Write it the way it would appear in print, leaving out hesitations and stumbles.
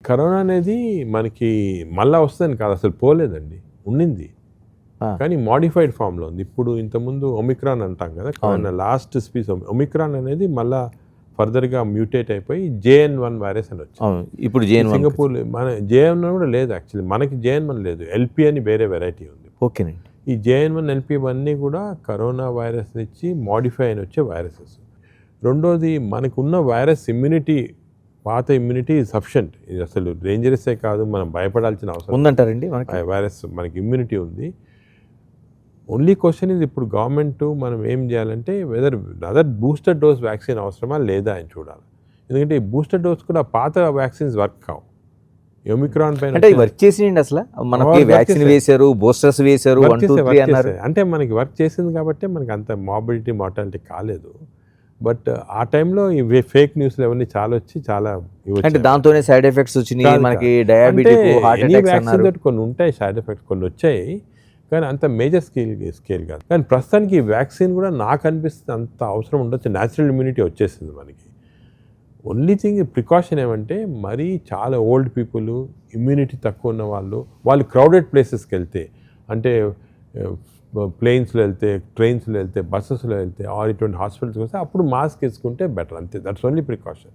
Corona అనేది మనకి మళ్ళా వస్తుందని కాదు, అసలు పోలేదండి, ఉండింది. కానీ మోడిఫైడ్ ఫామ్లో ఉంది. ఇప్పుడు ఇంతకుముందు ఒమిక్రాన్ అంటాం కదా, కరోనా లాస్ట్ స్పీస్ ఒమిక్రాన్ అనేది మళ్ళా ఫర్దర్గా మ్యూటేట్ అయిపోయి JN1 వైరస్ అని వచ్చింది. ఇప్పుడు సింగపూర్ మన JN1 కూడా లేదు, యాక్చువల్లీ మనకి JN1 లేదు, LP అని వేరే వెరైటీ ఉంది. ఓకేనండి. ఈ JN1 LP ఇవన్నీ కూడా కరోనా వైరస్ నుంచి మోడిఫై అని వచ్చే వైరసెస్. రెండోది మనకున్న వైరస్ ఇమ్యూనిటీ, పాత ఇమ్యూనిటీ సఫిషియంట్. ఇది అసలు డేంజరసే కాదు, మనం భయపడాల్సిన అవసరం ఉందంటారండి. వైరస్ మనకి ఇమ్యూనిటీ ఉంది. ఓన్లీ క్వశ్చన్ ఇది, ఇప్పుడు గవర్నమెంట్ మనం ఏం చేయాలంటే whether other booster dose vaccine అవసరమా లేదా అని చూడాలి. ఎందుకంటే ఈ బూస్టర్ డోస్ కూడా పాత వ్యాక్సిన్స్ వర్క్ కావు. ఒమిక్రాన్ పైన అంటే వర్క్ చేసిండి, అసలు మనకి వ్యాక్సిన్ వేశారు, బూస్టర్స్ వేశారు, అంటే మనకి వర్క్ చేసింది కాబట్టి మనకి అంత మార్బిలిటీ మార్టాలిటీ కాలేదు. బట్ ఆ టైంలో ఈ ఫేక్ న్యూస్లు అవన్నీ చాలా వచ్చి చాలా అంటే దాంతోనే సైడ్ ఎఫెక్ట్స్ వచ్చినాయి, మనకి డయాబెటిక్, హార్ట్ అటాక్స్ అన్నారు. కొన్ని ఉంటాయి సైడ్ ఎఫెక్ట్స్, కొన్ని వచ్చాయి, కానీ అంత మేజర్ స్కేల్ కాదు. కానీ ప్రస్తుతానికి ఈ వ్యాక్సిన్ కూడా నాకు అనిపిస్తుంది అంత అవసరం ఉండొచ్చు, న్యాచురల్ ఇమ్యూనిటీ వచ్చేసింది మనకి. ఓన్లీ థింగ్ ప్రికాషన్ ఏమంటే మరీ చాలా ఓల్డ్ పీపుల్, ఇమ్యూనిటీ తక్కువ ఉన్న వాళ్ళు క్రౌడెడ్ ప్లేసెస్కి వెళ్తే, అంటే ప్లేన్స్లో వెళ్తే, ట్రైన్స్లో వెళ్తే, బస్సెస్లో వెళ్తే, ఆర్ ఇటువంటి హాస్పిటల్స్కి వస్తే అప్పుడు మాస్క్ వేసుకుంటే బెటర్, అంతే. That's only precaution.